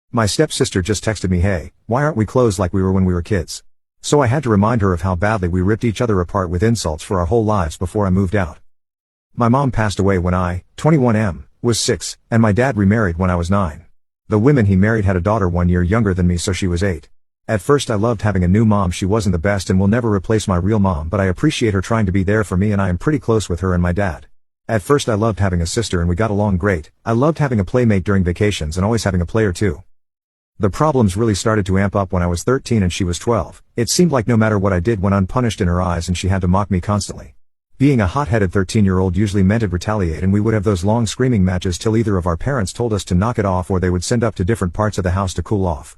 My stepsister just texted me, "Hey, why aren't we close like we were when we were kids?" So I had to remind her of how badly we ripped each other apart with insults for our whole lives before I moved out. My mom passed away when I, 21 was 6, and my dad remarried when I was 9. The women he married had a daughter 1 year younger than me, so she was 8. At first I loved having a new mom. She wasn't the best and will never replace my real mom, but I appreciate her trying to be there for me, and I am pretty close with her and my dad. At first I loved having a sister and we got along great. I loved having a playmate during vacations and always having a play or two. The problems really started to amp up when I was 13 and she was 12. It seemed like no matter what I did went unpunished in her eyes, and she had to mock me constantly. Being a hot-headed 13-year-old usually meant I'd retaliate, and we would have those long screaming matches till either of our parents told us to knock it off or they would send up to different parts of the house to cool off.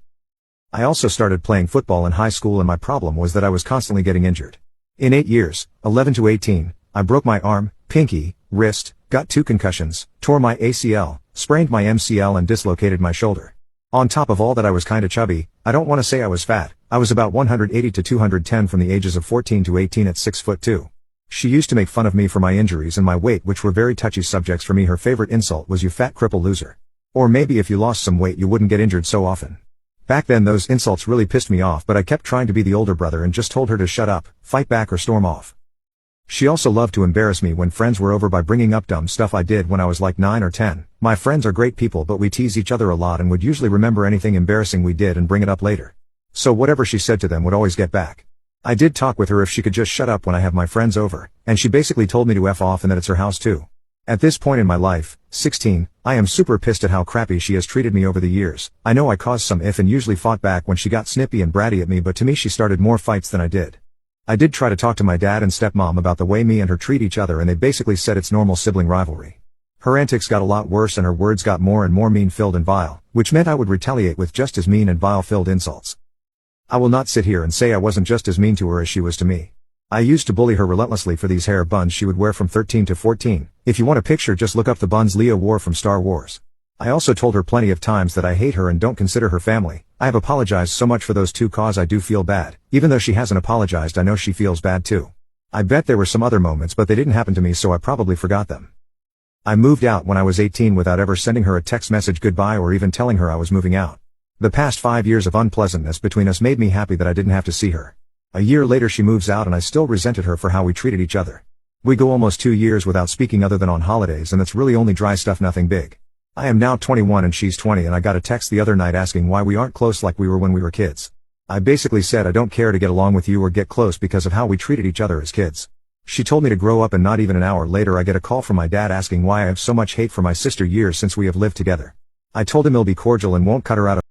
I also started playing football in high school, and my problem was that I was constantly getting injured. In 8 years, 11 to 18, I broke my arm, pinky, wrist, got 2 concussions, tore my ACL, sprained my MCL and dislocated my shoulder. On top of all that, I was kinda chubby. I don't want to say I was fat. I was about 180 to 210 from the ages of 14 to 18 at 6'2". She used to make fun of me for my injuries and my weight, which were very touchy subjects for me. Her favorite insult was, "You fat cripple loser." Or maybe, "If you lost some weight you wouldn't get injured so often." Back then those insults really pissed me off, but I kept trying to be the older brother and just told her to shut up, fight back or storm off. She also loved to embarrass me when friends were over by bringing up dumb stuff I did when I was like 9 or 10. My friends are great people, but we tease each other a lot and would usually remember anything embarrassing we did and bring it up later. So whatever she said to them would always get back. I did talk with her if she could just shut up when I have my friends over, and she basically told me to F off and that it's her house too. At this point in my life, 16, I am super pissed at how crappy she has treated me over the years. I know I caused some and usually fought back when she got snippy and bratty at me, but to me she started more fights than I did. I did try to talk to my dad and stepmom about the way me and her treat each other, and they basically said it's normal sibling rivalry. Her antics got a lot worse and her words got more and more mean-filled and vile, which meant I would retaliate with just as mean and vile-filled insults. I will not sit here and say I wasn't just as mean to her as she was to me. I used to bully her relentlessly for these hair buns she would wear from 13 to 14. If you want a picture, just look up the buns Leia wore from Star Wars. I also told her plenty of times that I hate her and don't consider her family. I have apologized so much for those two, cause I do feel bad. Even though she hasn't apologized, I know she feels bad too. I bet there were some other moments, but they didn't happen to me, so I probably forgot them. I moved out when I was 18 without ever sending her a text message goodbye or even telling her I was moving out. The past 5 years of unpleasantness between us made me happy that I didn't have to see her. A year later she moves out and I still resented her for how we treated each other. We go almost 2 years without speaking other than on holidays, and that's really only dry stuff, nothing big. I am now 21 and she's 20, and I got a text the other night asking why we aren't close like we were when we were kids. I basically said I don't care to get along with you or get close because of how we treated each other as kids. She told me to grow up, and not even an hour later I get a call from my dad asking why I have so much hate for my sister years since we have lived together. I told him he'll be cordial and won't cut her out of